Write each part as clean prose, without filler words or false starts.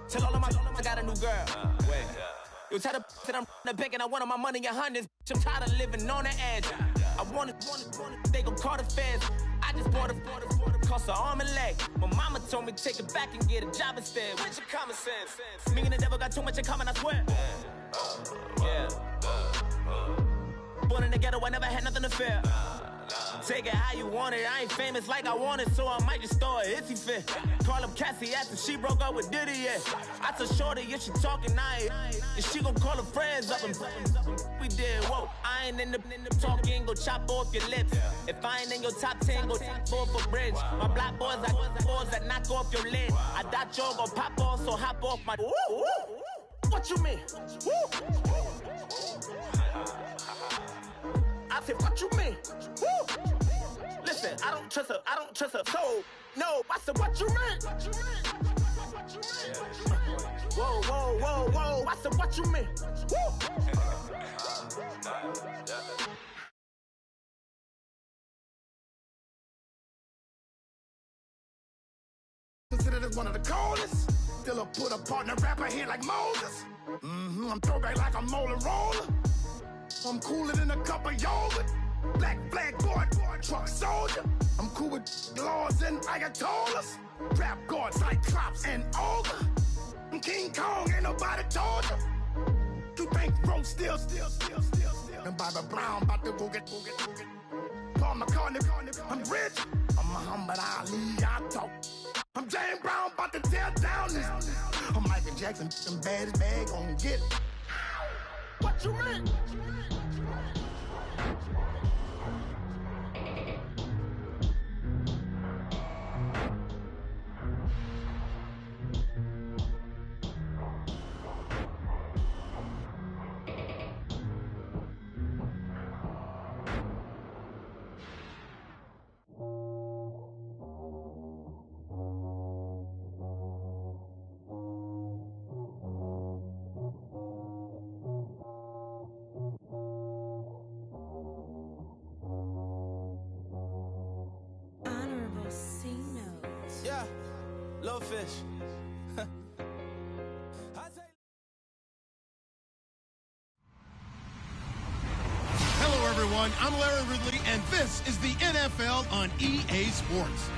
Tell all of my I got a new girl. Wait. You tell the that I'm the bank and I want all my money in hundreds. I'm tired of living on the edge. I want it, they gon' call the feds. I just bought a cost an arm and leg. My mama told me take it back and get a job instead. Where's your common sense? Me and the devil got too much in common, I swear. Yeah. Born in the ghetto, I never had nothing to fear. Take it how you want it. I ain't famous like I want it, so I might just throw it if he fit. Call up Cassie after she broke up with Diddy, yeah. I told Shorty if she talking, and she gon' call her friends up and we did, whoa. I ain't in the talking, go chop off your lips. If I ain't in your top 10, go top 4 for bridge. My black boys, I got boys that knock off your lid. I thought y'all gon' pop off, so hop off my. What you mean? I said, what you mean? Woo! Listen, I don't trust her soul. No, I said, what you mean? Whoa, whoa, whoa, whoa. I said, what you mean? Woo! Considered as one of the coldest. Still a put a partner rapper here like Moses. I'm throwback like a molar roller. I'm cooler than a cup of yogurt. Black flag boy, truck soldier. I'm cool with laws and ayatollahs. Rap gods like Cyclops and Ogre. I'm King Kong, ain't nobody told you. You think road still. And Bobby Brown about to go get. Paul McCartney, I'm rich. I'm Muhammad Ali, I talk. I'm James Brown, about to tear down this. I'm Michael Jackson, them bad as bad, gon' get it. What you mean? Little fish. Hello, everyone. I'm Larry Ridley, and this is the NFL on EA Sports.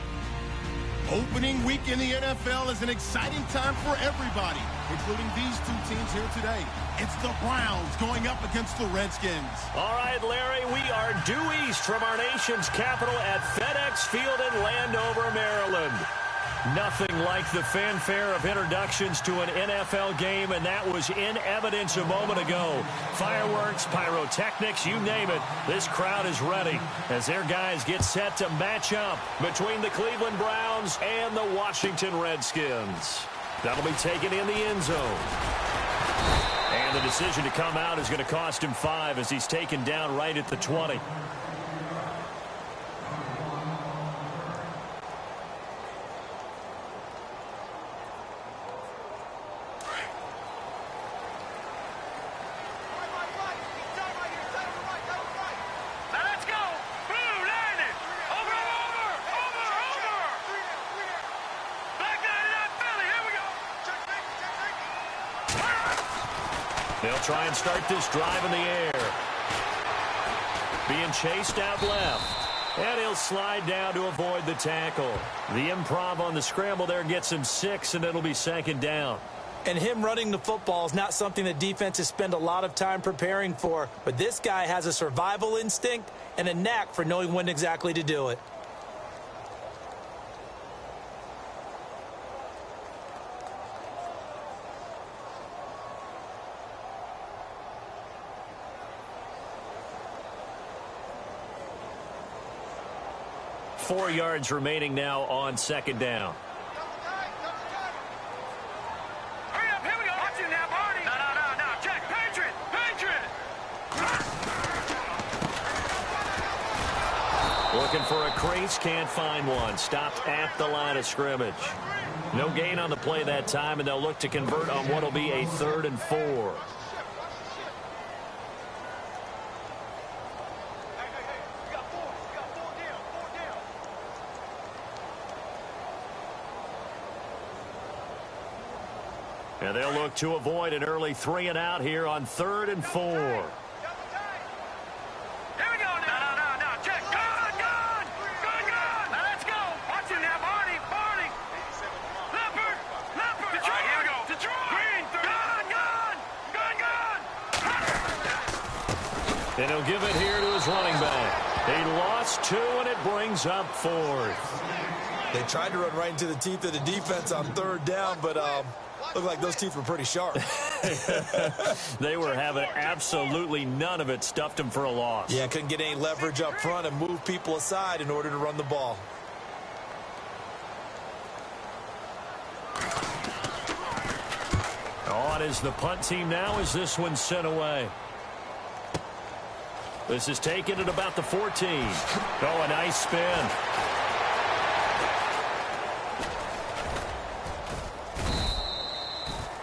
Opening week in the NFL is an exciting time for everybody, including these two teams here today. It's the Browns going up against the Redskins. All right, Larry, we are due east from our nation's capital at FedEx Field in Landover, Maryland. Nothing like the fanfare of introductions to an NFL game, and that was in evidence a moment ago. Fireworks, pyrotechnics, you name it. This crowd is ready as their guys get set to match up between the Cleveland Browns and the Washington Redskins. That'll be taken in the end zone. And the decision to come out is going to cost him 5 as he's taken down right at the 20. They'll try and start this drive in the air. Being chased out left. And he'll slide down to avoid the tackle. The improv on the scramble there gets him 6, and it'll be second down. And him running the football is not something that defenses spend a lot of time preparing for. But this guy has a survival instinct and a knack for knowing when exactly to do it. Four yards remaining now on second down. Hurry up, here we go. Watch you now, Barney. No. Jack, Patriot. Looking for a crease, can't find one. Stopped at the line of scrimmage. No gain on the play that time, and they'll look to convert on what will be a 3rd and 4. And they'll look to avoid an early 3 and out here on 3rd and 4. Here we go now. No. Check. Good. Now let's go. Watch him now, Barney. Leopard. All right, here we go. Detroit. Green. Good. And he'll give it here to his running back. He lost 2, and it brings up 4th. They tried to run right into the teeth of the defense on 3rd down, but looked like those teeth were pretty sharp. They were having absolutely none of it. Stuffed them for a loss. Yeah, couldn't get any leverage up front and move people aside in order to run the ball. On is the punt team now as this one's sent away. This is taken at about the 14. Oh, a nice spin.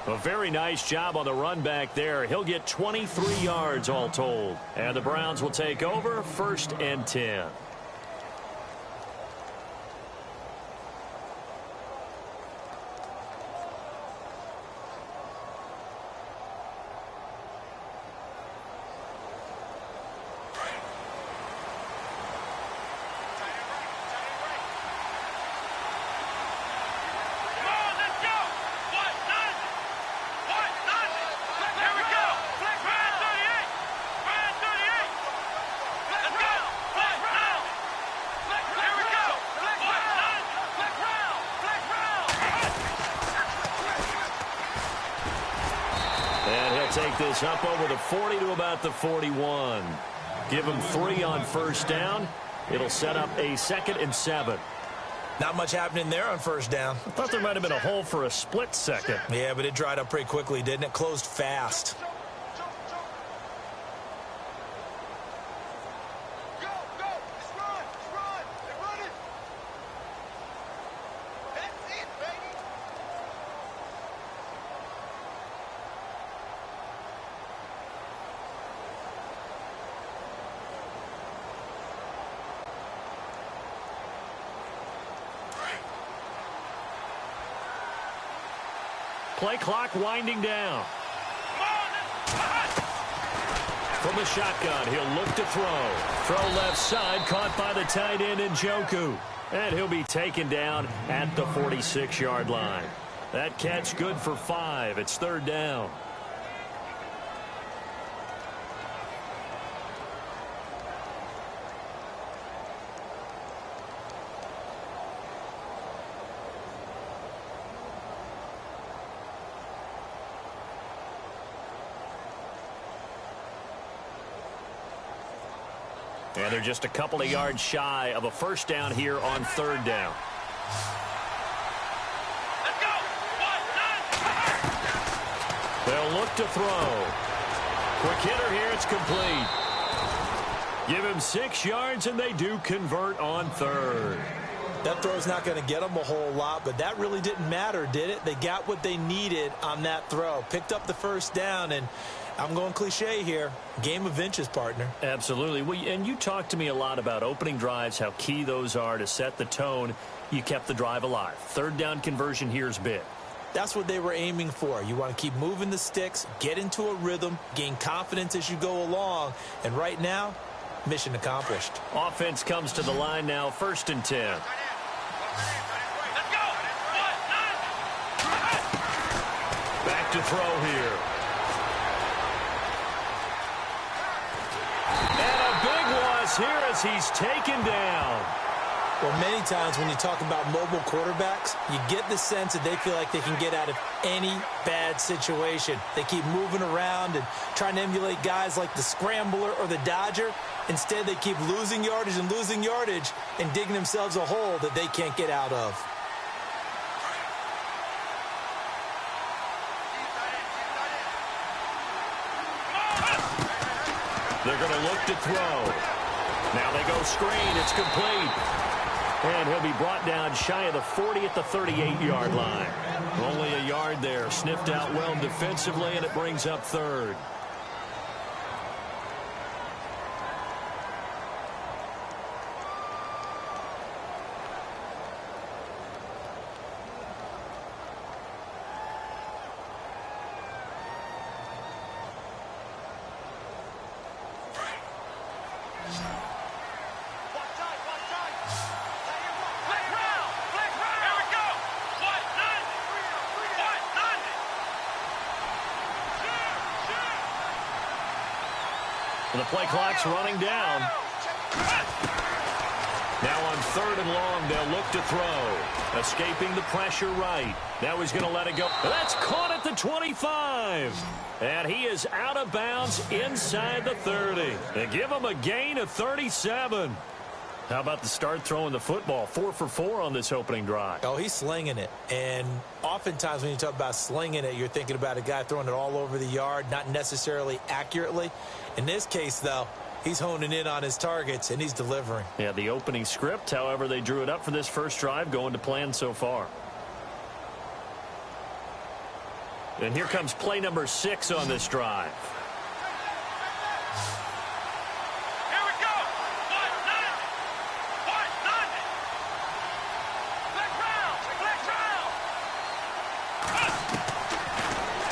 A very nice job on the run back there. He'll get 23 yards all told. And the Browns will take over 1st and 10. Take this up over the 40 to about the 41. Give him 3 on 1st down. It'll set up a 2nd and 7. Not much happening there on 1st down. I thought there might have been a hole for a split second. Yeah, but it dried up pretty quickly, didn't it? Closed fast. Play clock winding down. From the shotgun, he'll look to throw. Throw left side, caught by the tight end Njoku. And he'll be taken down at the 46-yard line. That catch good for 5. It's 3rd down. And they're just a couple of yards shy of a 1st down here on 3rd down. Let's go. They'll look to throw. Quick hitter here. It's complete. Give him 6 yards, and they do convert on 3rd. That throw's not going to get them a whole lot, but that really didn't matter, did it? They got what they needed on that throw. Picked up the 1st down, and I'm going cliche here. Game of inches, partner. Absolutely. And you talked to me a lot about opening drives, how key those are to set the tone. You kept the drive alive. 3rd down conversion here is big. That's what they were aiming for. You want to keep moving the sticks, get into a rhythm, gain confidence as you go along. And right now, mission accomplished. Offense comes to the line now, 1st and 10. Let's go. Back to throw here. And a big loss here as he's taken down. Well, many times when you talk about mobile quarterbacks, you get the sense that they feel like they can get out of any bad situation. They keep moving around and trying to emulate guys like the Scrambler or the Dodger. Instead, they keep losing yardage and digging themselves a hole that they can't get out of. They're going to look to throw. Now they go screen. It's complete. And he'll be brought down shy of the 40 at the 38-yard line. Only a yard there. Sniffed out well defensively, and it brings up 3rd. The play clock's running down. Now on 3rd and long, they'll look to throw. Escaping the pressure right. Now he's going to let it go. That's caught at the 25. And he is out of bounds inside the 30. They give him a gain of 37. How about the start throwing the football? 4 for 4 on this opening drive. Oh, he's slinging it. And oftentimes when you talk about slinging it, you're thinking about a guy throwing it all over the yard, not necessarily accurately. In this case, though, he's honing in on his targets, and he's delivering. Yeah, the opening script, however, they drew it up for this first drive, going to plan so far. And here comes play number 6 on this drive.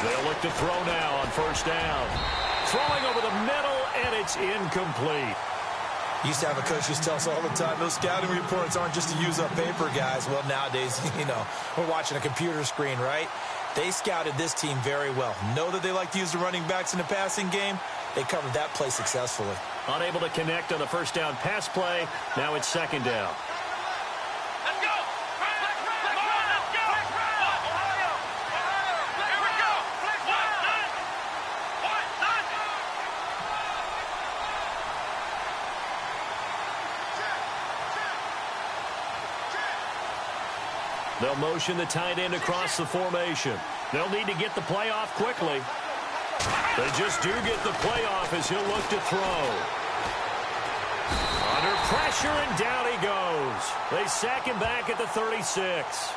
They'll look to throw now on 1st down. Throwing over the middle, and it's incomplete. Used to have a coach used to tell us all the time, those scouting reports aren't just to use up paper, guys. Well, nowadays, we're watching a computer screen, right? They scouted this team very well. Know that they like to use the running backs in the passing game. They covered that play successfully. Unable to connect on the 1st down pass play. Now it's 2nd down. They'll motion the tight end across the formation. They'll need to get the play off quickly. They just do get the play off as he'll look to throw. Under pressure, and down he goes. They sack him back at the 36.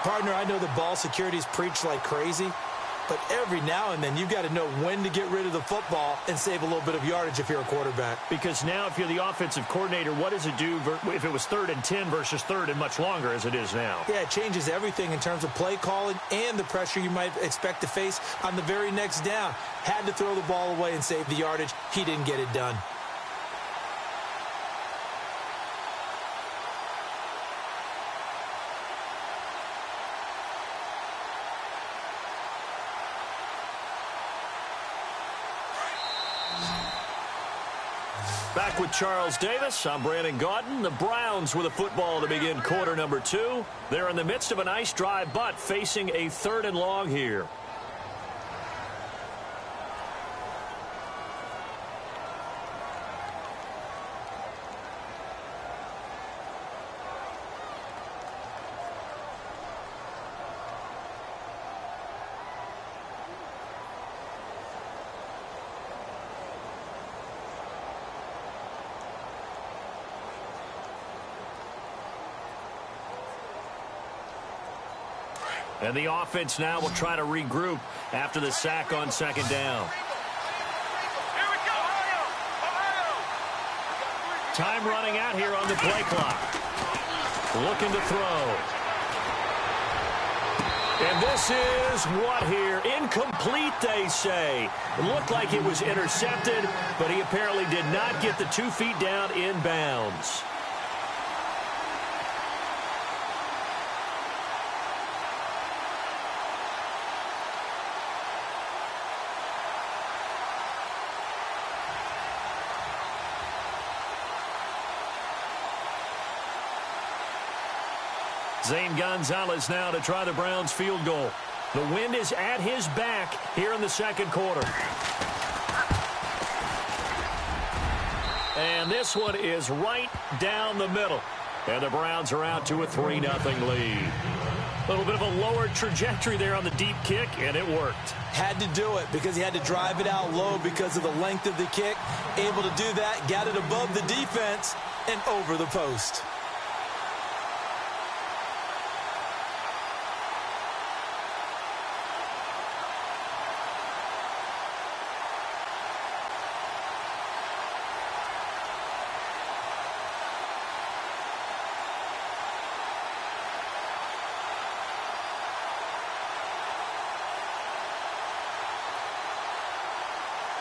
Partner, I know the ball security's preached like crazy, but every now and then you've got to know when to get rid of the football and save a little bit of yardage if you're a quarterback. Because now if you're the offensive coordinator, what does it do if it was 3rd and 10 versus 3rd and much longer as it is now? Yeah, it changes everything in terms of play calling and the pressure you might expect to face on the very next down. Had to throw the ball away and save the yardage. He didn't get it done. Back with Charles Davis, I'm Brandon Gaudin. The Browns with a football to begin quarter number 2. They're in the midst of a nice drive, but facing a 3rd and long here. And the offense now will try to regroup after the sack on 2nd down. Time running out here on the play clock. Looking to throw. And this is what here? Incomplete, they say. It looked like it was intercepted, but he apparently did not get the 2 feet down in bounds. Zane Gonzalez now to try the Browns field goal. The wind is at his back here in the 2nd quarter. And this one is right down the middle. And the Browns are out to a 3-0 lead. A little bit of a lower trajectory there on the deep kick, and it worked. Had to do it because he had to drive it out low because of the length of the kick. Able to do that, got it above the defense and over the post.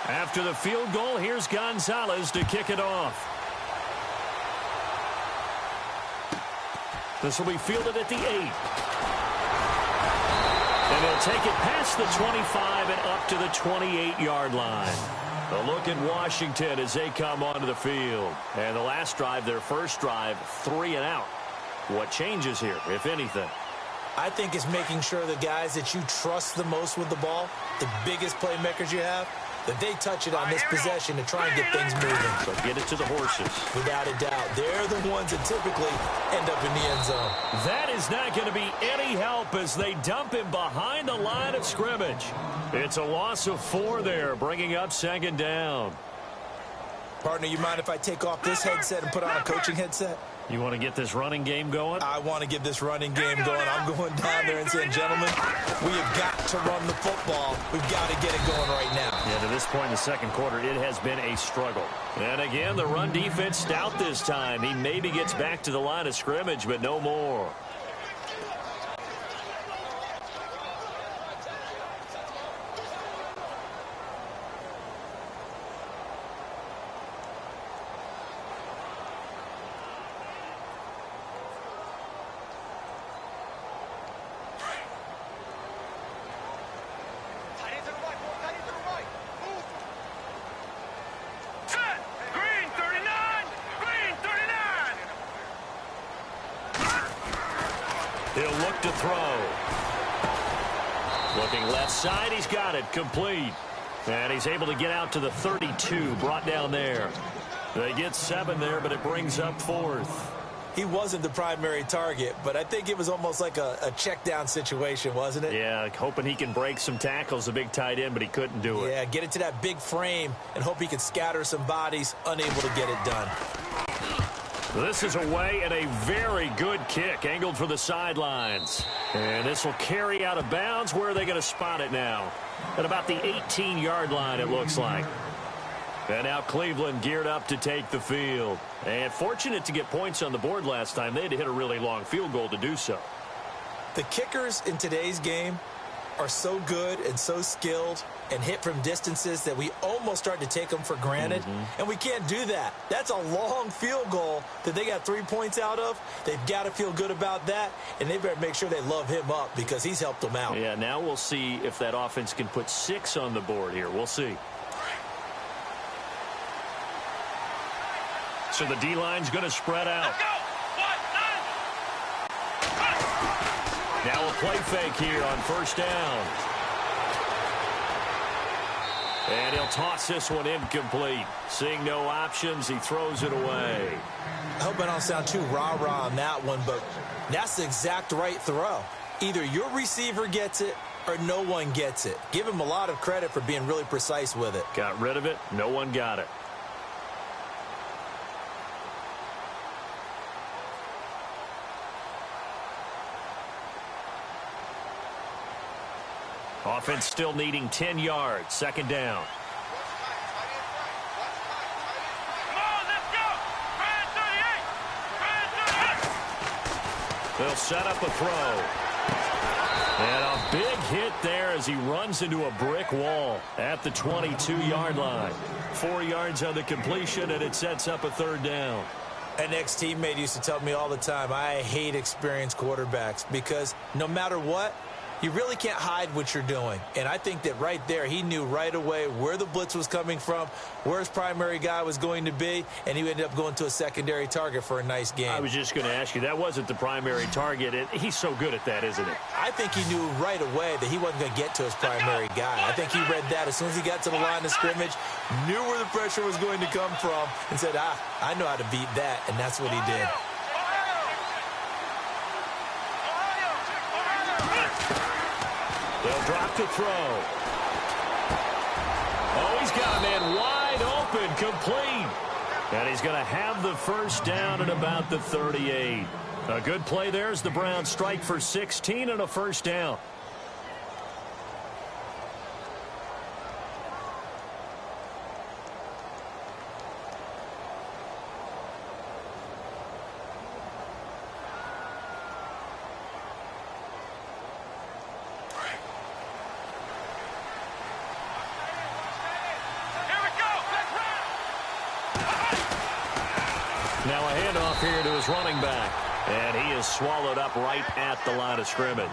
After the field goal, here's Gonzalez to kick it off. This will be fielded at the 8. And they'll take it past the 25 and up to the 28-yard line. A look at Washington as they come onto the field. And the last drive, their first drive, 3 and out. What changes here, if anything? I think it's making sure the guys that you trust the most with the ball, the biggest playmakers you have, that they touch it on this possession to try and get things moving. So get it to the horses. Without a doubt. They're the ones that typically end up in the end zone. That is not going to be any help as they dump him behind the line of scrimmage. It's a loss of 4 there, bringing up 2nd down. Partner, you mind if I take off this headset and put on a coaching headset? You want to get this running game going? I want to get this running game going. I'm going down there and saying, gentlemen, we have got to run the football. We've got to get it going right now. Yeah, to this point in the second quarter, it has been a struggle. And again, the run defense stout this time. He maybe gets back to the line of scrimmage, but no more. He'll look to throw. Looking left side, he's got it, complete. And he's able to get out to the 32, brought down there. They get 7 there, but it brings up 4th. He wasn't the primary target, but I think it was almost like a check down situation, wasn't it? Yeah, hoping he can break some tackles, a big tight end, but he couldn't do it. Yeah, get it to that big frame and hope he can scatter some bodies, unable to get it done. This is away and a very good kick, angled for the sidelines. And this will carry out of bounds. Where are they going to spot it now? At about the 18-yard line, it looks like. And now Cleveland geared up to take the field. And fortunate to get points on the board last time. They had to hit a really long field goal to do so. The kickers in today's game are so good and so skilled and hit from distances that we almost start to take them for granted. And we can't do that. That's a long field goal that they got 3 points out of. They've got to feel good about that, and they better make sure they love him up because he's helped them out. Yeah, now we'll see if that offense can put 6 on the board here. We'll see. So the D-line's going to spread out. Now a play fake here on first down. And he'll toss this one incomplete. Seeing no options, he throws it away. I hope I don't sound too rah-rah on that one, but that's the exact right throw. Either your receiver gets it or no one gets it. Give him a lot of credit for being really precise with it. Got rid of it. No one got it. Offense still needing 10 yards. 2nd down. Come on, let's go! Brad 38! They'll set up a throw. And a big hit there as he runs into a brick wall at the 22-yard line. 4 yards on the completion, and it sets up a 3rd down. An ex-teammate used to tell me all the time, I hate experienced quarterbacks because no matter what, you really can't hide what you're doing. And I think that right there, he knew right away where the blitz was coming from, where his primary guy was going to be, and he ended up going to a secondary target for a nice game. I was just going to ask you, that wasn't the primary target. He's so good at that, isn't he? I think he knew right away that he wasn't going to get to his primary guy. I think he read that as soon as he got to the line of scrimmage, knew where the pressure was going to come from, and said, I know how to beat that, and that's what he did. They'll drop to throw. Oh, he's got a man wide open, complete. And he's going to have the first down at about the 38. A good play there as the Browns strike for 16 and a first down. Now a handoff here to his running back. And he is swallowed up right at the line of scrimmage.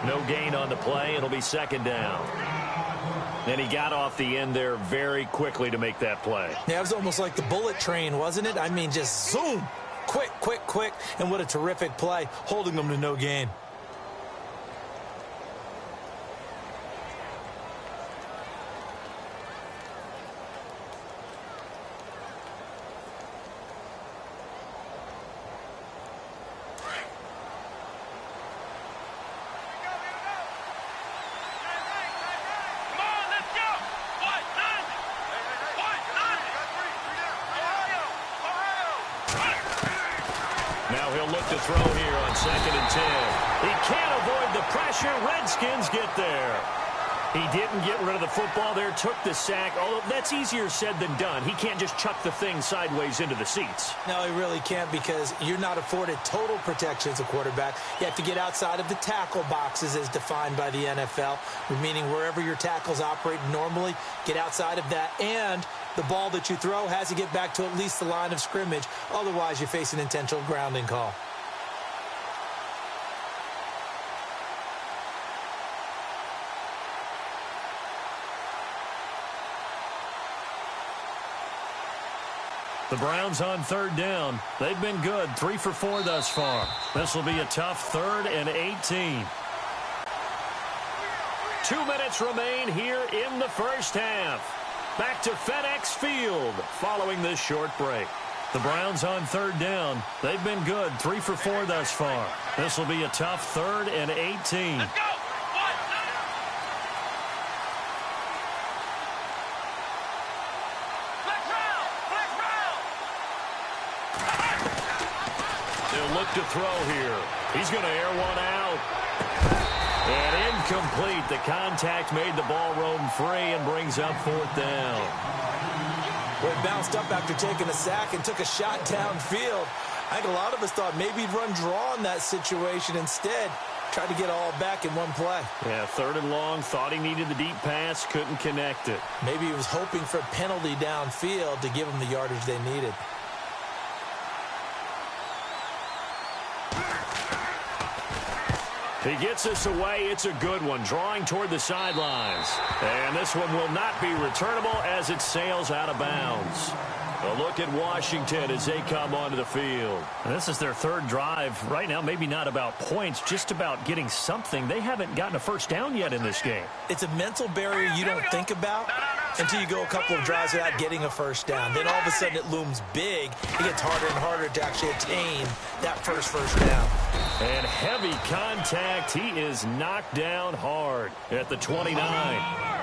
No gain on the play. It'll be second down. And he got off the end there very quickly to make that play. Yeah, it was almost like the bullet train, wasn't it? I mean, just zoom. Quick, quick, quick. And what a terrific play, holding them to no gain. Now he'll look to throw here on 2nd and 10. He can't avoid the pressure. Redskins get there. He didn't get rid of the football there, took the sack. Although that's easier said than done. He can't just chuck the thing sideways into the seats. No, he really can't, because you're not afforded total protection as a quarterback. You have to get outside of the tackle boxes as defined by the NFL, meaning wherever your tackles operate normally, get outside of that. And the ball that you throw has to get back to at least the line of scrimmage. Otherwise, you face an intentional grounding call. The Browns on 3rd down. They've been good, 3 for 4 thus far. This will be a tough 3rd and 18. 2 minutes remain here in the first half. Back to FedEx Field following this short break. The Browns on 3rd down. They've been good, 3 for 4 thus far. This will be a tough 3rd and 18. Let's go! He'll look to throw here. He's going to air one out. And incomplete. The contact made the ball roam free and brings up 4th down. Well, he bounced up after taking a sack and took a shot downfield. I think a lot of us thought maybe he'd run draw in that situation. Instead, tried to get all back in one play. Yeah, 3rd and long. Thought he needed the deep pass. Couldn't connect it. Maybe he was hoping for a penalty downfield to give him the yardage they needed. He gets this away. It's a good one. Drawing toward the sidelines. And this one will not be returnable as it sails out of bounds. A look at Washington as they come onto the field. And this is their 3rd drive. Right now, maybe not about points, just about getting something. They haven't gotten a first down yet in this game. It's a mental barrier you don't think about until you go a couple of drives without getting a first down. Then all of a sudden it looms big. It gets harder and harder to actually attain that first down. And heavy contact. He is knocked down hard at the 29.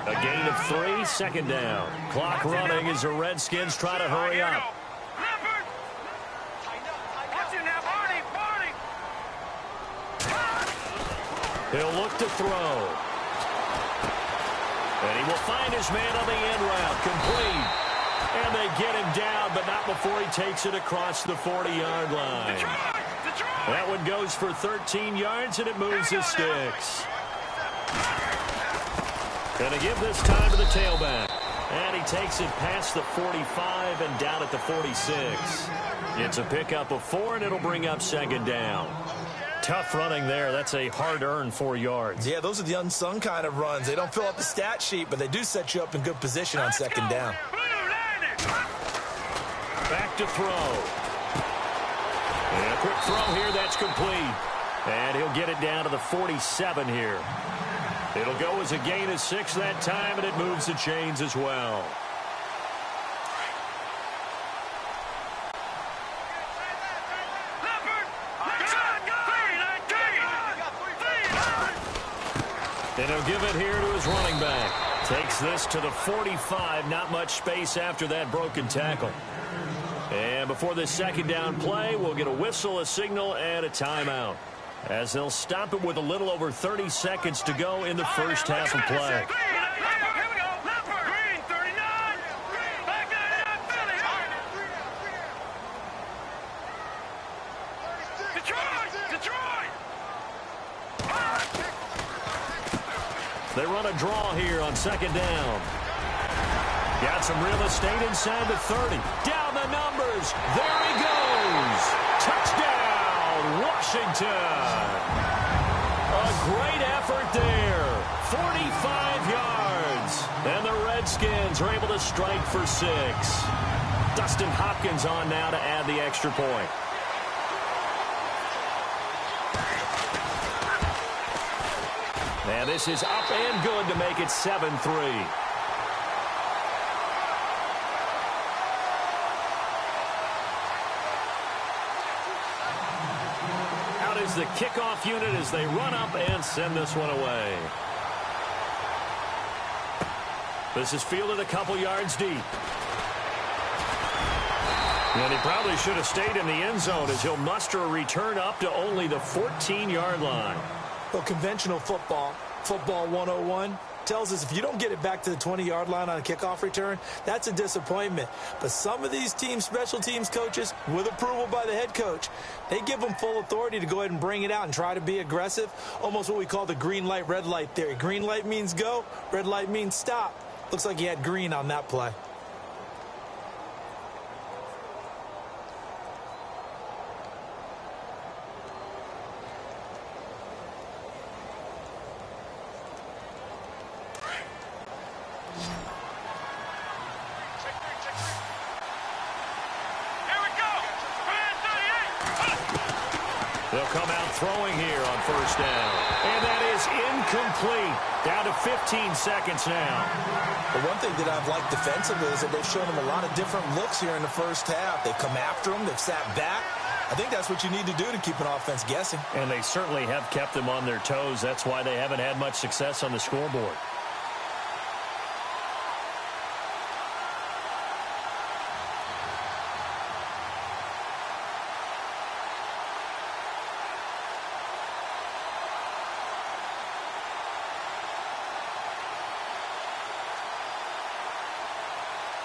A gain of 3, 2nd down. Clock running as the Redskins try to hurry up. He'll look to throw. And he will find his man on the end route. Complete. And they get him down, but not before he takes it across the 40-yard line. That one goes for 13 yards, and it moves the sticks. Gonna give this time to the tailback. And he takes it past the 45 and down at the 46. It's a pickup of 4, and it'll bring up 2nd down. Tough running there. That's a hard-earned 4 yards. Yeah, those are the unsung kind of runs. They don't fill up the stat sheet, but they do set you up in good position on 2nd down. Back to throw. And a quick throw here. That's complete. And he'll get it down to the 47 here. It'll go as a gain of 6 that time, and it moves the chains as well. And he'll give it here to his running back. Takes this to the 45. Not much space after that broken tackle. And before this 2nd down play, we'll get a whistle, a signal, and a timeout, as they'll stop it with a little over 30 seconds to go in the first half of play. They run a draw here on 2nd down. Got some real estate inside the 30. Down the numbers. There he goes. Touchdown, touchdown, Washington. A great effort there. 45 yards. And the Redskins are able to strike for 6. Dustin Hopkins on now to add the extra point. And this is up and good to make it 7-3. Out is the kickoff unit as they run up and send this one away. This is fielded a couple yards deep. And he probably should have stayed in the end zone as he'll muster a return up to only the 14-yard line. Well, conventional football 101, tells us if you don't get it back to the 20-yard line on a kickoff return, that's a disappointment. But some of these special teams coaches, with approval by the head coach, they give them full authority to go ahead and bring it out and try to be aggressive, almost what we call the green light, red light theory. Green light means go, red light means stop. Looks like he had green on that play. They'll come out throwing here on first down. And that is incomplete. Down to 15 seconds now. The one thing that I've liked defensively is that they've shown them a lot of different looks here in the first half. They've come after them. They've sat back. I think that's what you need to do to keep an offense guessing. And they certainly have kept them on their toes. That's why they haven't had much success on the scoreboard.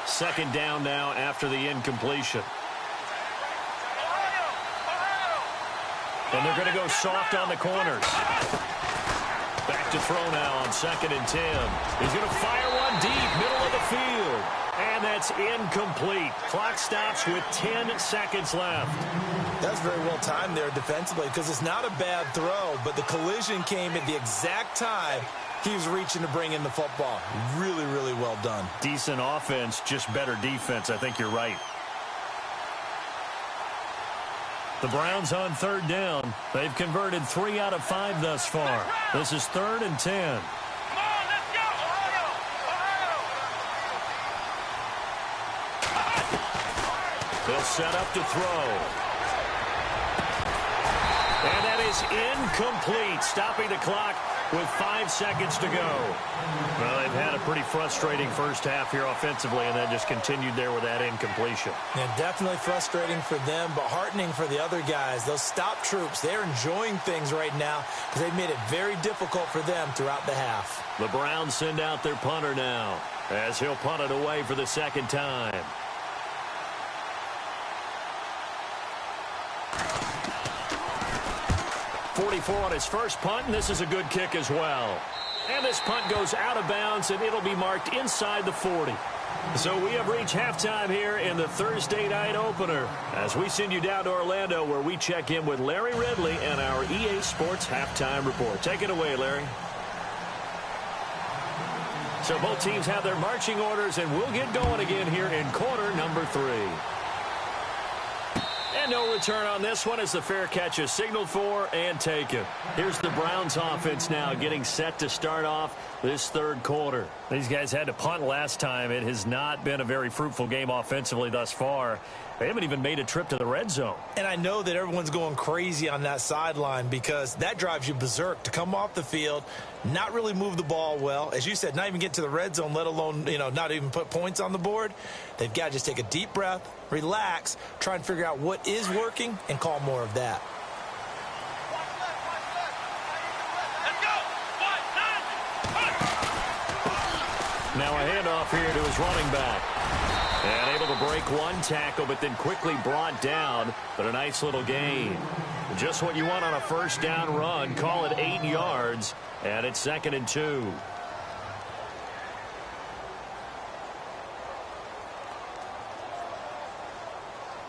Second down now after the incompletion. And they're going to go soft on the corners. Back to throw now on 2nd and 10. He's going to fire one deep, middle of the field. And that's incomplete. Clock stops with 10 seconds left. That's very well timed there defensively because it's not a bad throw, but the collision came at the exact time he was reaching to bring in the football. Really, really well done. Decent offense, just better defense. I think you're right. The Browns on 3rd down. They've converted 3 out of 5 thus far. This is 3rd and 10. Come on, let's go! Ohio! They'll set up to throw. And that is incomplete, stopping the clock with 5 seconds to go. Well, they've had a pretty frustrating first half here offensively, and that just continued there with that incompletion. Yeah, definitely frustrating for them, but heartening for the other guys. Those stop troops, they're enjoying things right now because they've made it very difficult for them throughout the half. The Browns send out their punter now as he'll punt it away for the 2nd time. .44 on his first punt, and this is a good kick as well. And this punt goes out of bounds, and it'll be marked inside the 40. So we have reached halftime here in the Thursday night opener as we send you down to Orlando where we check in with Larry Ridley and our EA Sports Halftime Report. Take it away, Larry. So both teams have their marching orders, and we'll get going again here in quarter number 3. And no return on this one as the fair catch is signaled for and taken. Here's the Browns offense now getting set to start off this 3rd quarter. These guys had to punt last time. It has not been a very fruitful game offensively thus far. They haven't even made a trip to the red zone. And I know that everyone's going crazy on that sideline because that drives you berserk to come off the field, not really move the ball well. As you said, not even get to the red zone, let alone, not even put points on the board. They've got to just take a deep breath, relax, try and figure out what is working and call more of that. Now a handoff here to his running back. And able to break one tackle, but then quickly brought down. But a nice little gain. Just what you want on a first down run. Call it 8 yards. And it's 2nd and 2.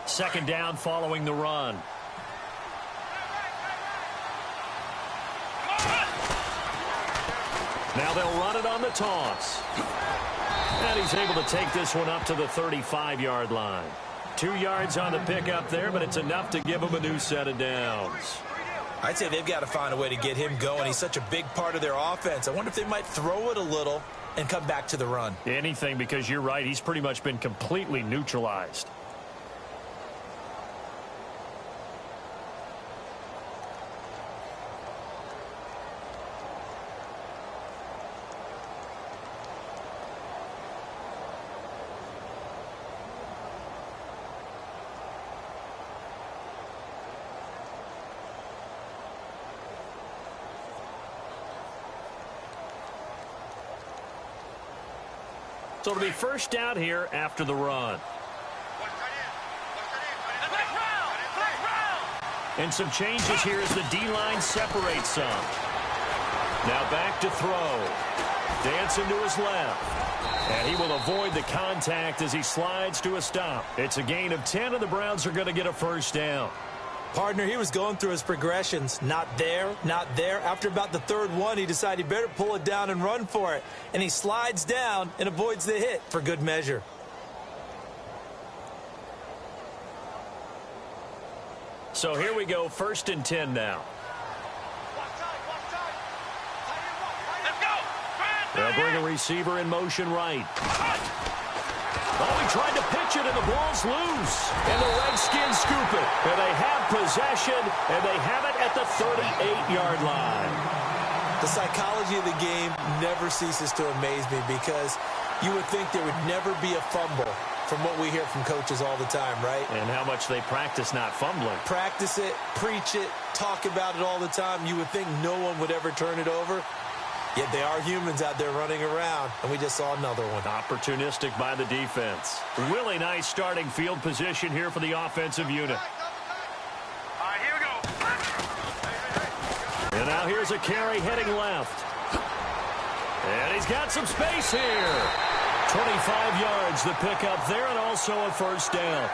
Second down following the run. Now they'll run it on the toss. And he's able to take this one up to the 35-yard line. 2 yards on the pickup there, but it's enough to give him a new set of downs. I'd say they've got to find a way to get him going. He's such a big part of their offense. I wonder if they might throw it a little and come back to the run. Anything, because you're right. He's pretty much been completely neutralized. So it'll be first down here after the run. And some changes here as the D-line separates some. Now back to throw. Dancing to his left. And he will avoid the contact as he slides to a stop. It's a gain of 10, and the Browns are going to get a first down. Partner, he was going through his progressions. Not there, not there. After about the third one, he decided he better pull it down and run for it. And he slides down and avoids the hit for good measure. So here we go, 1st and 10 now. They'll bring a receiver in motion right. Oh, he tried to pitch it, and the ball's loose. And the Redskins scoop it. And they have possession, and they have it at the 38-yard line. The psychology of the game never ceases to amaze me because you would think there would never be a fumble from what we hear from coaches all the time, right? And how much they practice not fumbling. Practice it, preach it, talk about it all the time. You would think no one would ever turn it over. Yet they are humans out there running around, and we just saw another one. Opportunistic by the defense. Really nice starting field position here for the offensive unit. All right, here we go. And now here's a carry heading left. And he's got some space here. 25 yards the pickup there, and also a first down.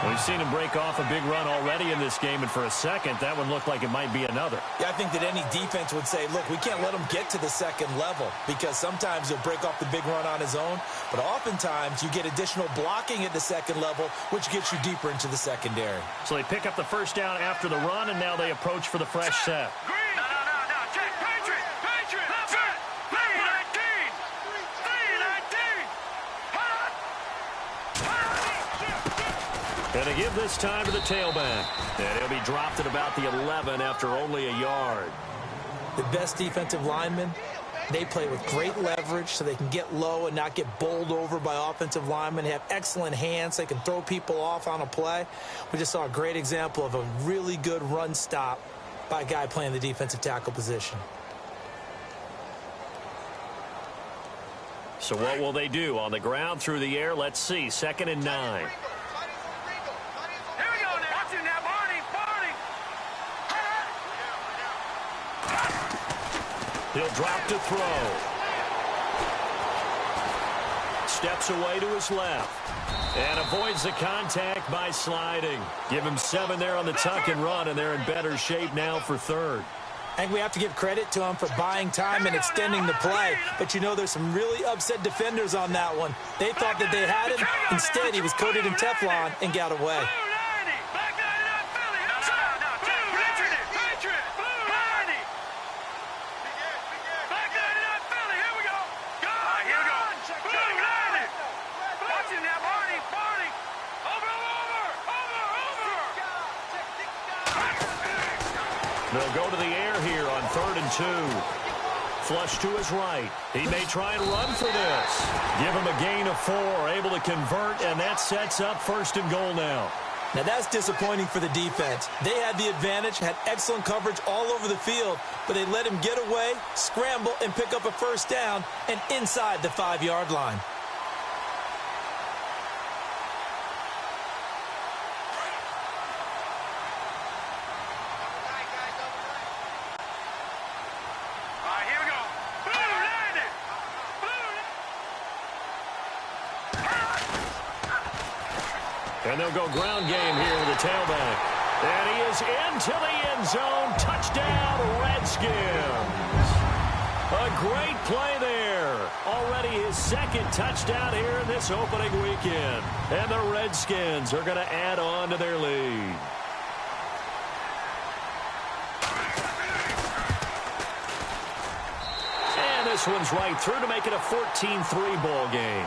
We've seen him break off a big run already in this game, and for a second, that one looked like it might be another. Yeah, I think that any defense would say, look, we can't let him get to the second level because sometimes he'll break off the big run on his own, but oftentimes you get additional blocking at the second level, which gets you deeper into the secondary. So they pick up the first down after the run, and now they approach for the fresh set. Green. No. Check. Patriot. Left it. 319. 319. And they give this time to the tailback. And he'll be dropped at about the 11 after only a yard. The best defensive linemen, they play with great leverage so they can get low and not get bowled over by offensive linemen. They have excellent hands. They can throw people off on a play. We just saw a great example of a really good run stop by a guy playing the defensive tackle position. So what will they do? On the ground, through the air, let's see. 2nd and 9. He'll drop to throw. Steps away to his left. And avoids the contact by sliding. Give him 7 there on the tuck and run, and they're in better shape now for 3rd. I think we have to give credit to him for buying time and extending the play. But, you know, there's some really upset defenders on that one. They thought that they had him. Instead, he was coated in Teflon and got away. They'll go to the air here on 3rd and 2. Flush to his right. He may try and run for this. Give him a gain of 4, able to convert, and that sets up 1st and goal now. Now, that's disappointing for the defense. They had the advantage, had excellent coverage all over the field, but they let him get away, scramble, and pick up a first down, and inside the 5-yard line. And they'll go ground game here with the tailback. And he is into the end zone. Touchdown, Redskins. A A great play there. Already his second touchdown here in this opening weekend. And the Redskins are going to add on to their lead. And this one's right through to make it a 14-3 ball game.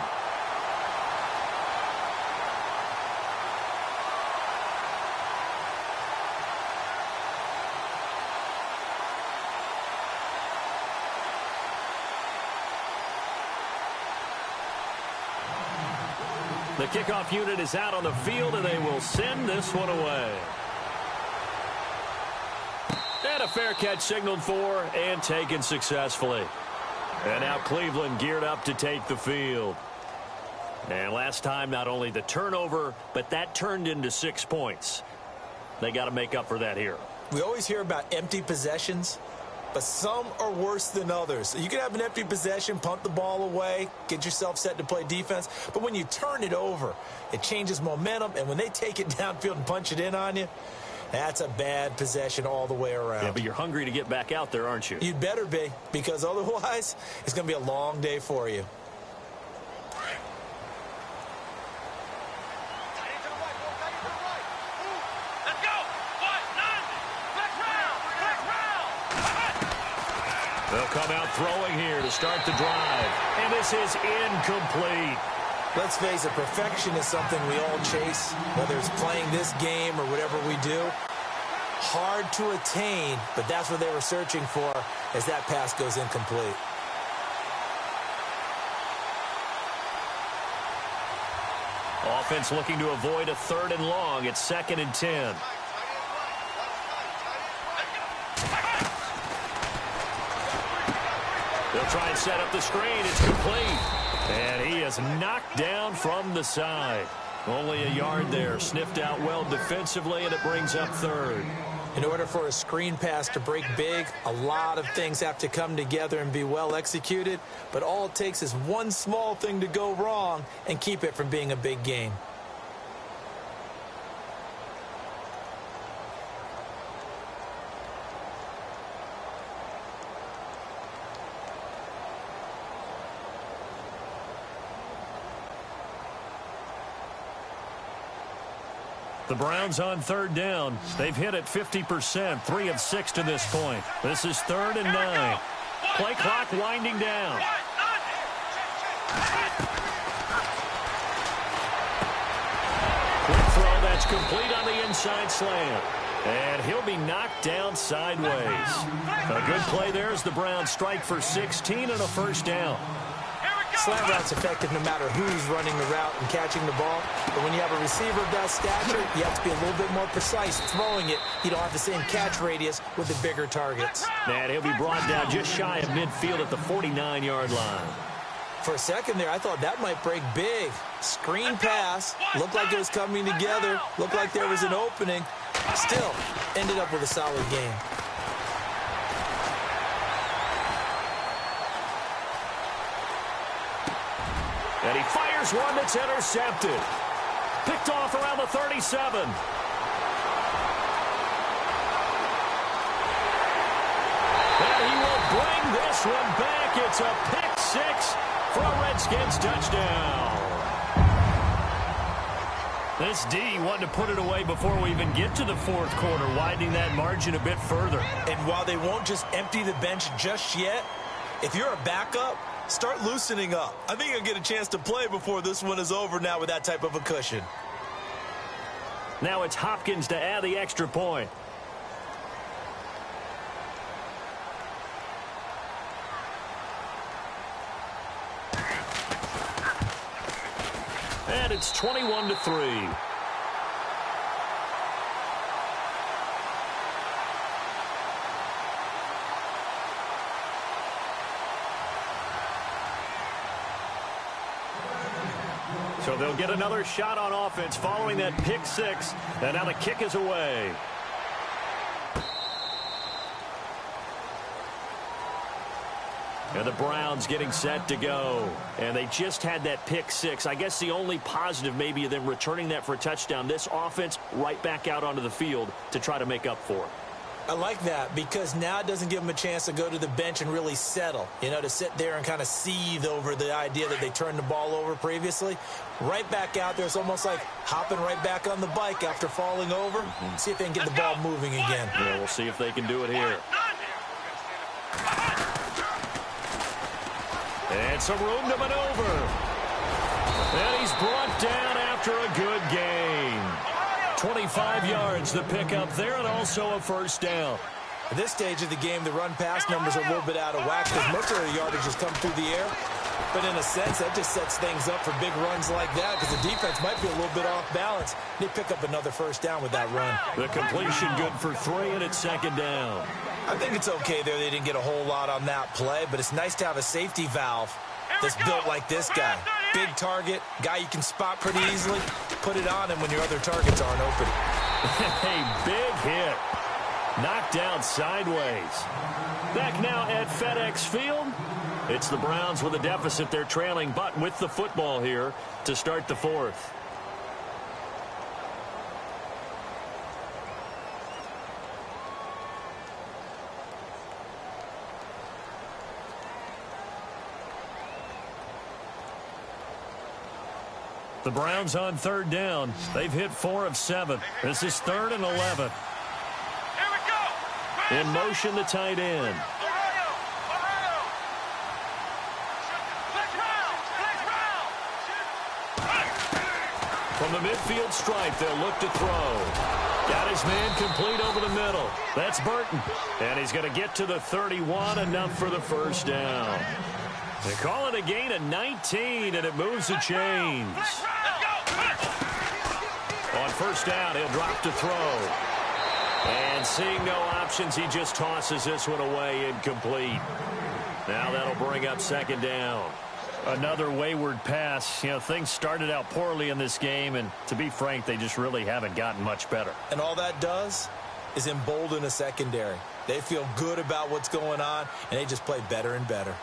The kickoff unit is out on the field, and they will send this one away. And a fair catch signaled for and taken successfully. And now Cleveland geared up to take the field. And last time, not only the turnover, but that turned into 6 points. They got to make up for that here. We always hear about empty possessions, but some are worse than others. You can have an empty possession, punt the ball away, get yourself set to play defense. But when you turn it over, it changes momentum. And when they take it downfield and punch it in on you, that's a bad possession all the way around. Yeah, but you're hungry to get back out there, aren't you? You'd better be, because otherwise it's going to be a long day for you. They'll come out throwing here to start the drive. And this is incomplete. Let's face it, perfection is something we all chase, whether it's playing this game or whatever we do. Hard to attain, but that's what they were searching for as that pass goes incomplete. Offense looking to avoid a 3rd and long. It's 2nd and 10. They'll try and set up the screen. It's complete. And he is knocked down from the side. Only a yard there. Sniffed out well defensively, and it brings up 3rd. In order for a screen pass to break big, a lot of things have to come together and be well executed. But all it takes is one small thing to go wrong and keep it from being a big gain. The Browns on 3rd down. They've hit it 50%, 3 of 6 to this point. This is 3rd and 9. Play clock winding down. Quick throw that's complete on the inside slant. And he'll be knocked down sideways. A good play there as the Browns strike for 16 and a 1st down. Slant route's effective no matter who's running the route and catching the ball. But when you have a receiver of that stature, you have to be a little bit more precise throwing it. You don't have the same catch radius with the bigger targets. And he'll be brought down just shy of midfield at the 49-yard line. For a second there, I thought that might break big. Screen pass. Looked like it was coming together. Looked like there was an opening. Still, ended up with a solid game. And he fires one that's intercepted. Picked off around the 37. And he will bring this one back. It's a pick 6 for a Redskins touchdown. This D wanted to put it away before we even get to the 4th quarter, widening that margin a bit further. And while they won't just empty the bench just yet, if you're a backup, start loosening up. I think you'll get a chance to play before this one is over now with that type of a cushion. Now it's Hopkins to add the extra point. And it's 21-3. So they'll get another shot on offense following that pick 6. And now the kick is away. And the Browns getting set to go. And they just had that pick 6. I guess the only positive maybe of them returning that for a touchdown. This offense right back out onto the field to try to make up for it. I like that because now it doesn't give them a chance to go to the bench and really settle, to sit there and kind of seethe over the idea that they turned the ball over previously. Right back out there, it's almost like hopping right back on the bike after falling over. See if they can get the ball moving again. Yeah, we'll see if they can do it here. And some room to maneuver. And he's brought down after a good gain. 25 yards to pick up there, and also a first down. At this stage of the game, the run-pass numbers are a little bit out of whack because most of the yardage has come through the air. But in a sense, that just sets things up for big runs like that because the defense might be a little bit off balance. They pick up another first down with that run. The completion good for 3, and it's second down. I think it's okay there. They didn't get a whole lot on that play, but it's nice to have a safety valve that's built like this guy. Big target, guy you can spot pretty easily. Put it on him when your other targets aren't open. A big hit. Knocked down sideways. Back now at FedEx Field. It's the Browns with a deficit. They're trailing, but with the football here to start the fourth. The Browns on third down. They've hit 4 of 7. This is 3rd and 11. Here we go. In motion, the tight end. From the midfield stripe, they'll look to throw. Got his man complete over the middle. That's Burton. And he's going to get to the 31, enough for the first down. They call it a gain of 19, and it moves the chains. On first down, he'll drop to throw. And seeing no options, he just tosses this one away incomplete. Now that'll bring up second down. Another wayward pass. Things started out poorly in this game, and to be frank, they just really haven't gotten much better. And all that does is embolden a secondary. They feel good about what's going on, and they just play better and better.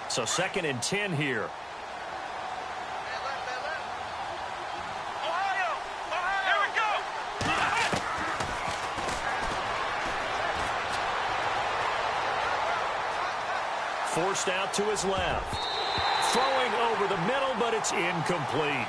So 2nd and 10 here. Forced out to his left. Throwing over the middle, but it's incomplete.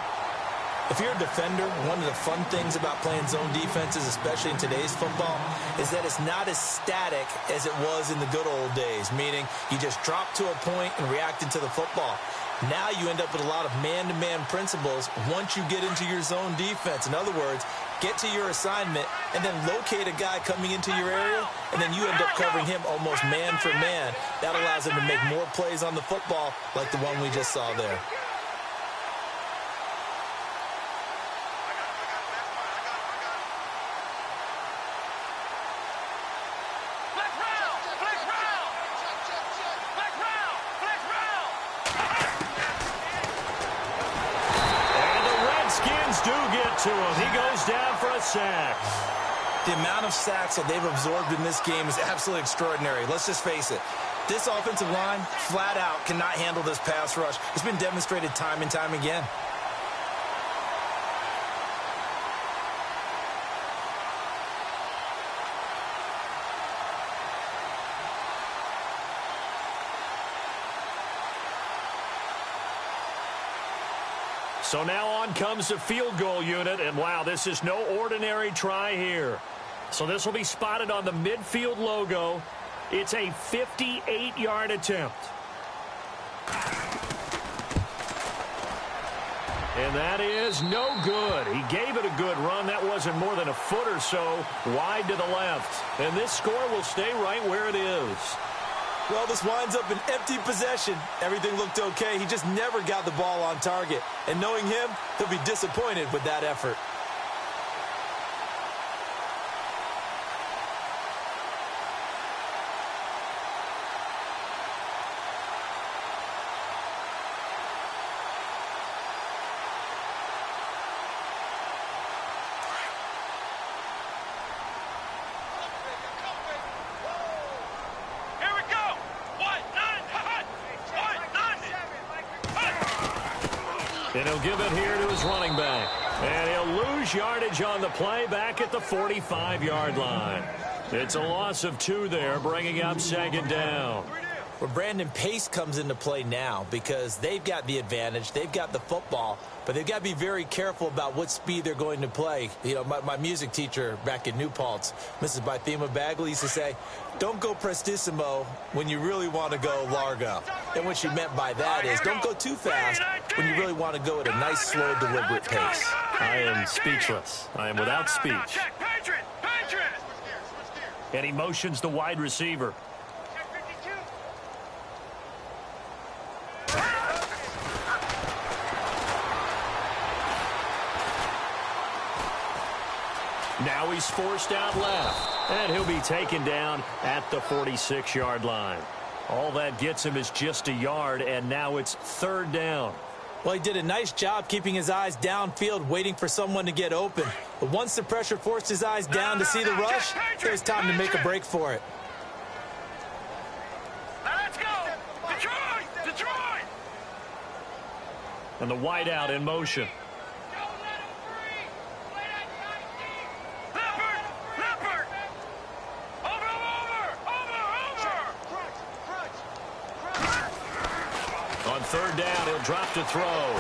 If you're a defender, one of the fun things about playing zone defenses, especially in today's football, is that it's not as static as it was in the good old days, meaning you just drop to a point and react into the football. Now you end up with a lot of man-to-man principles once you get into your zone defense. In other words, get to your assignment and then locate a guy coming into your area, and then you end up covering him almost man for man. That allows him to make more plays on the football like the one we just saw there. To him. He goes down for a sack. The amount of sacks that they've absorbed in this game is absolutely extraordinary. Let's just face it. This offensive line, flat out, cannot handle this pass rush. It's been demonstrated time and time again. So now on comes the field goal unit, and wow, this is no ordinary try here. So this will be spotted on the midfield logo. It's a 58-yard attempt. And that is no good. He gave it a good run. That wasn't more than a foot or so wide to the left. And this score will stay right where it is. Well, this winds up an empty possession. Everything looked okay. He just never got the ball on target. And knowing him, he'll be disappointed with that effort. Here we go. What? And he'll give it here to his running back. And he'll lose yardage on the play back at the 45-yard line. It's a loss of 2 there, bringing up second down. Well, Brandon, pace comes into play now because they've got the advantage. They've got the football, but they've got to be very careful about what speed they're going to play. You know, my music teacher back in New Paltz, Mrs. Bythema Bagley, used to say, don't go prestissimo when you really want to go largo. And what she meant by that is don't go too fast when you really want to go at a nice, slow, deliberate pace. I am speechless. I am without speech. And he motions the wide receiver. Now he's forced out left, and he'll be taken down at the 46-yard line. All that gets him is just a yard, and now it's third down. Well, he did a nice job keeping his eyes downfield, waiting for someone to get open. But once the pressure forced his eyes down to see the rush, it was time to make a break for it. Let's go! Detroit! Detroit! And the wideout in motion. On third down, he'll drop to throw.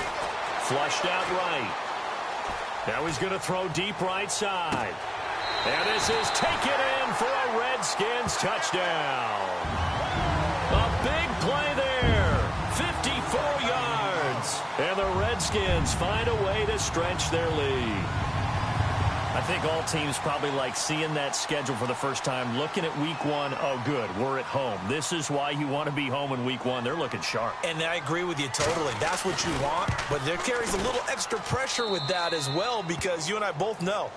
Flushed out right. Now he's going to throw deep right side. And this is taken in for a Redskins touchdown. A big play there. 54 yards. And the Redskins find a way to stretch their lead. I think all teams probably like seeing that schedule for the first time, looking at week 1. Oh, good, we're at home. This is why you want to be home in week 1. They're looking sharp. And I agree with you totally. That's what you want. But there carries a little extra pressure with that as well, because you and I both know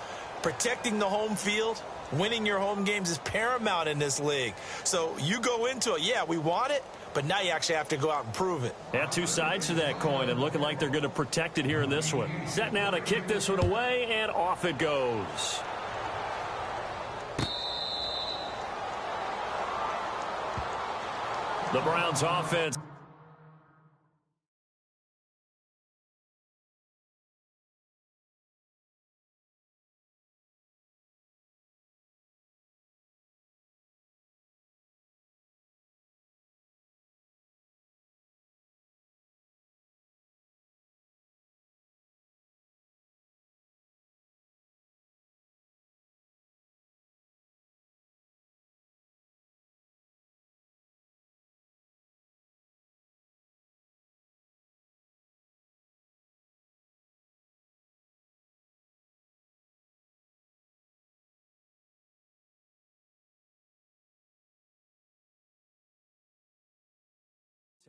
protecting the home field, winning your home games is paramount in this league. So you go into it, yeah, we want it, but now you actually have to go out and prove it. Yeah, 2 sides to that coin, and looking like they're going to protect it here in this one. Set now to kick this one away, and off it goes. The Browns offense.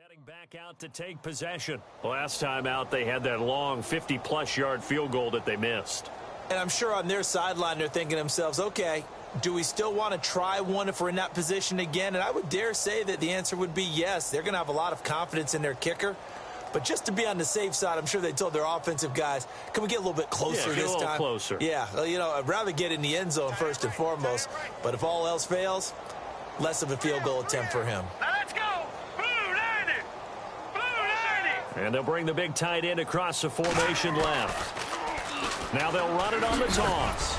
Heading back out to take possession. Last time out, they had that long 50-plus yard field goal that they missed. And I'm sure on their sideline they're thinking to themselves, okay, do we still want to try one if we're in that position again? And I would dare say that the answer would be yes. They're going to have a lot of confidence in their kicker. But just to be on the safe side, I'm sure they told their offensive guys, can we get a little bit closer this time? Closer. Yeah, well, you know, I'd rather get in the end zone first and foremost. But if all else fails, less of a field goal attempt for him. Let's go! And they'll bring the big tight end across the formation left. Now they'll run it on the toss.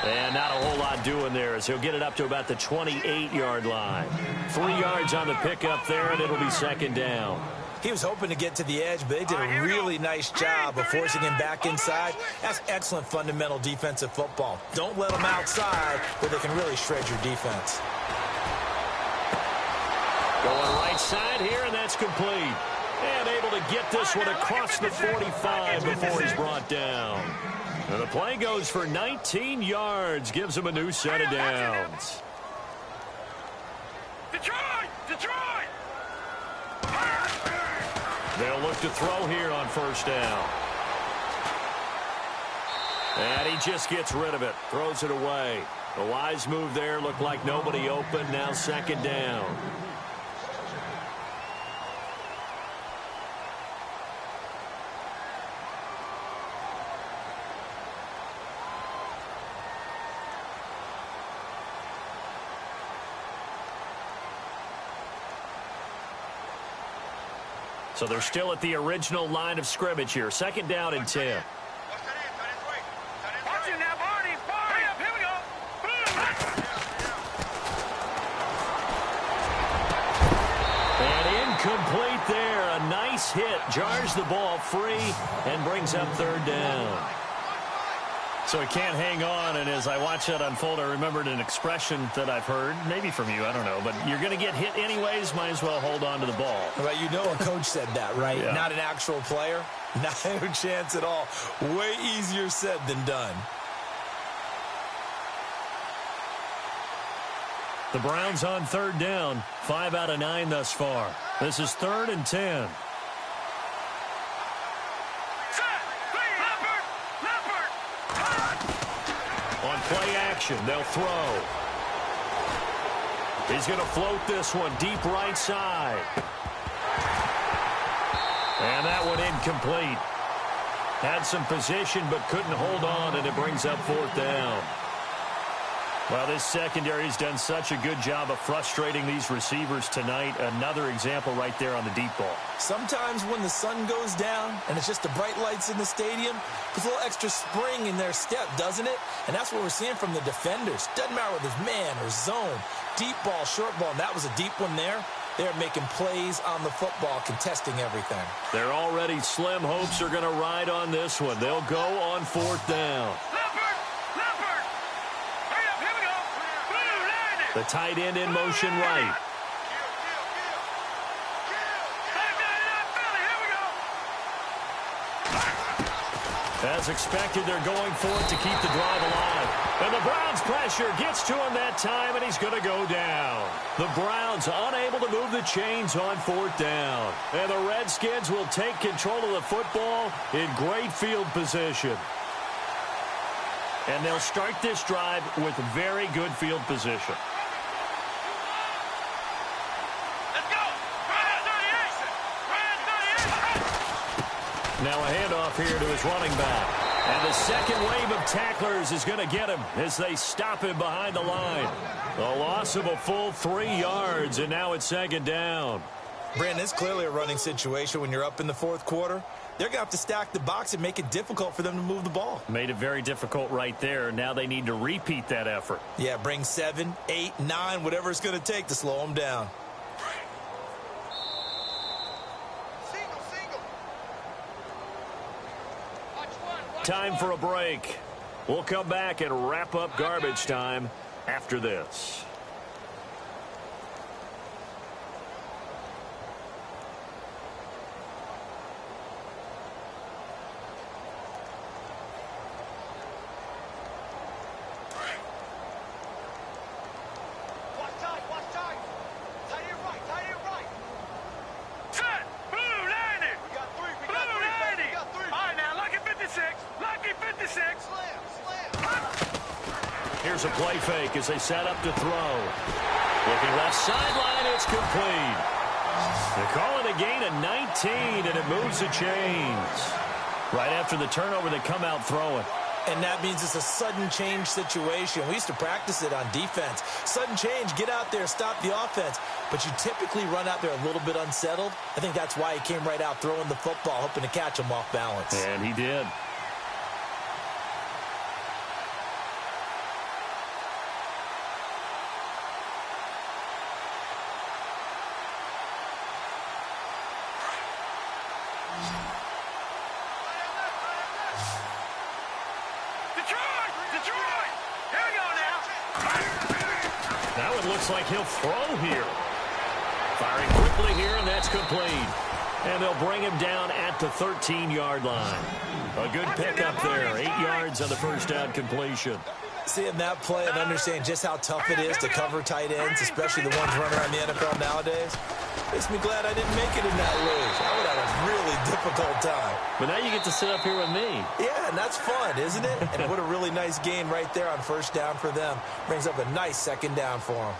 And not a whole lot doing there as he'll get it up to about the 28-yard line. 3 yards on the pickup there, and it'll be second down. He was hoping to get to the edge, but they did a really nice job of forcing him back inside. That's excellent fundamental defensive football. Don't let them outside where they can really shred your defense. Going right side here, and that's complete. And able to get this one across the 45 before he's brought down. And the play goes for 19 yards, gives him a new set of downs. Detroit! Detroit! They'll look to throw here on first down. And he just gets rid of it, throws it away. A wise move there, looked like nobody open, now second down. So they're still at the original line of scrimmage here. 2nd down and 10. Watch it now, Barney. Hurry up, here we go. And incomplete there. A nice hit. Jars the ball free and brings up 3rd down. So he can't hang on, and as I watch that unfold, I remembered an expression that I've heard, maybe from you, I don't know, but you're going to get hit anyways, might as well hold on to the ball. Well, you know a coach said that, right? Yeah. Not an actual player. No chance at all. Way easier said than done. The Browns on 3rd down, 5 out of 9 thus far. This is 3rd and 10. On play action, they'll throw. He's going to float this one deep right side. And that one incomplete. Had some position but couldn't hold on, and it brings up 4th down. Well, this secondary's done such a good job of frustrating these receivers tonight. Another example right there on the deep ball. Sometimes when the sun goes down and it's just the bright lights in the stadium, puts a little extra spring in their step, doesn't it? And that's what we're seeing from the defenders. Doesn't matter whether it's man or zone, deep ball, short ball, and that was a deep one there. They're making plays on the football, contesting everything. They're already slim hopes are going to ride on this one. They'll go on 4th down. The tight end in motion right. As expected, they're going for it to keep the drive alive. And the Browns' pressure gets to him that time, and he's going to go down. The Browns unable to move the chains on 4th down. And the Redskins will take control of the football in great field position. And they'll start this drive with very good field position. Now a handoff here to his running back. And the second wave of tacklers is going to get him as they stop him behind the line. A loss of a full 3 yards, and now it's 2nd down. Brandon, it's clearly a running situation when you're up in the 4th quarter. They're going to have to stack the box and make it difficult for them to move the ball. Made it very difficult right there. Now they need to repeat that effort. Yeah, bring 7, 8, 9, whatever it's going to take to slow them down. Time for a break. We'll come back and wrap up garbage time after this. Here's a play fake as they set up to throw. Looking left sideline, it's complete. They call it a gain of 19, and it moves the chains. Right after the turnover, they come out throwing. And that means it's a sudden change situation. We used to practice it on defense. Sudden change, get out there, stop the offense. But you typically run out there a little bit unsettled. I think that's why he came right out throwing the football, hoping to catch him off balance. And he did. Now it looks like he'll throw here. Firing quickly here, and that's complete. And they'll bring him down at the 13-yard line. A good pickup there. 8 yards on the first down completion. Seeing that play and understanding just how tough it is to cover tight ends, especially the ones running around the NFL nowadays, makes me glad I didn't make it in that league. I would have a really difficult time. But now you get to sit up here with me. Yeah, and that's fun, isn't it? And what a really nice gain right there on first down for them. Brings up a nice 2nd down for them.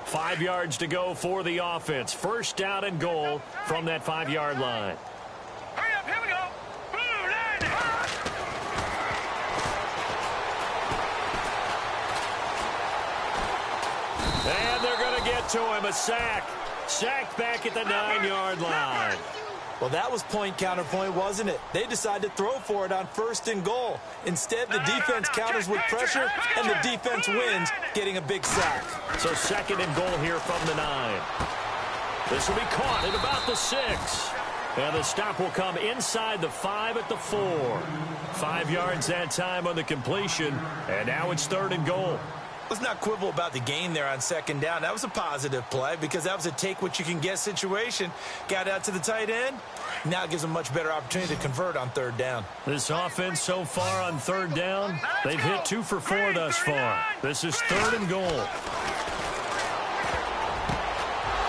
5 yards to go for the offense. First down and goal from that 5-yard line. Hurry up, here we go. Blue line. And they're going to get to him. A sack. Sacked back at the 9-yard line. Well, that was point counterpoint, wasn't it? They decided to throw for it on 1st and goal. Instead, the defense counters with pressure, and the defense wins, getting a big sack. So 2nd and goal here from the 9. This will be caught at about the 6. And the stop will come inside the 5 at the 4. 5 yards that time on the completion, and now it's 3rd and goal. Let's not quibble about the gain there on 2nd down. That was a positive play because that was a take-what-you-can-get situation. Got out to the tight end. Now it gives them a much better opportunity to convert on 3rd down. This offense so far on 3rd down, they've hit 2 for 4 thus far. This is 3rd and goal.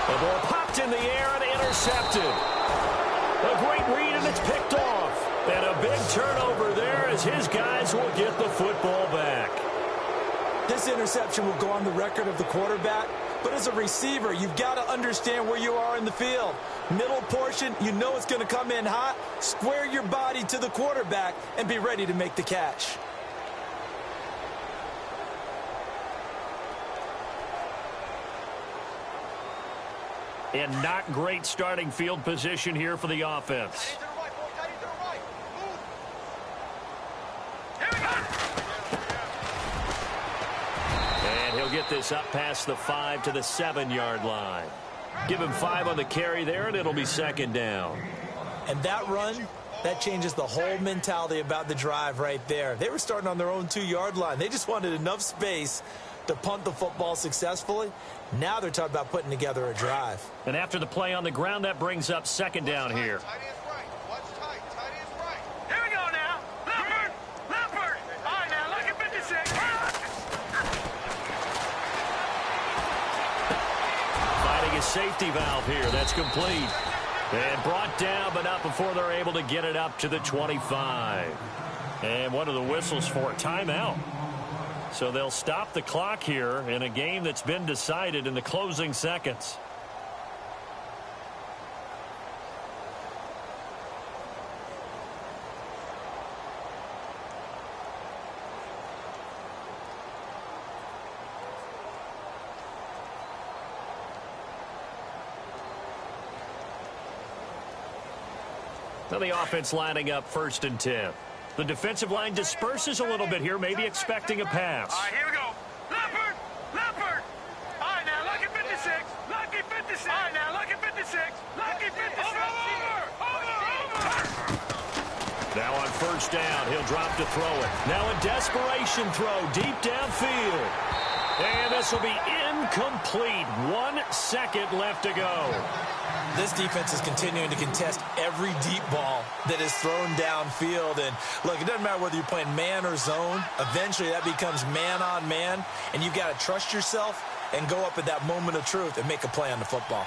The ball popped in the air and intercepted. A great read, and it's picked off. And a big turnover there as his guys will get the football back. This interception will go on the record of the quarterback, but as a receiver, you've got to understand where you are in the field. Middle portion, you know it's going to come in hot. Square your body to the quarterback and be ready to make the catch. And not great starting field position here for the offense. Get this up past the 5 to the 7-yard line. Give him 5 on the carry there, and it'll be 2nd down. And that run, that changes the whole mentality about the drive right there. They were starting on their own 2-yard line. They just wanted enough space to punt the football successfully. Now they're talking about putting together a drive. And after the play on the ground, that brings up 2nd down here. Here we go now. Leopard. All right, now look at 56. A safety valve here. That's complete. And brought down, but not before they're able to get it up to the 25. And what are the whistles for? Timeout. So they'll stop the clock here in a game that's been decided in the closing seconds. Now the offense lining up 1st and 10. The defensive line disperses a little bit here, maybe expecting a pass. All right, here we go. Leopard. All right, now look at 56. Lucky 56. All right, now look at 56. Lucky 56. Over. Now on 1st down, he'll drop to throw it. Now a desperation throw deep downfield. And this will be incomplete. 1 second left to go. This defense is continuing to contest every deep ball that is thrown downfield. And, look, it doesn't matter whether you're playing man or zone. Eventually, that becomes man-on-man, and you've got to trust yourself and go up at that moment of truth and make a play on the football.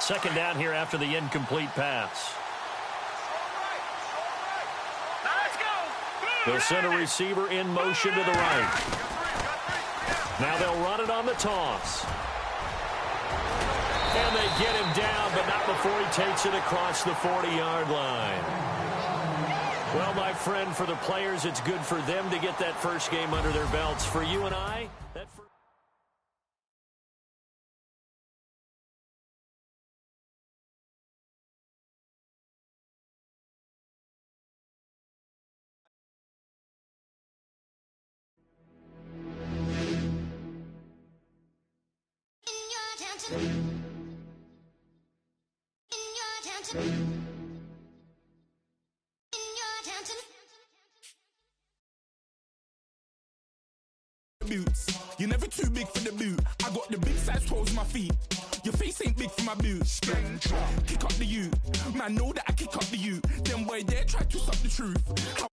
Second down here after the incomplete pass. They'll send a receiver in motion to the right. Now they'll run it on the toss. And they get him down, but not before he takes it across the 40-yard line. Well, my friend, for the players, it's good for them to get that first game under their belts. For you and I, that first... Boots. You're never too big for the boot. I got the big size toes on my feet. Your face ain't big for my boots. Kick up the U. Man, know that I kick up the U. Them boy there try to stop the truth.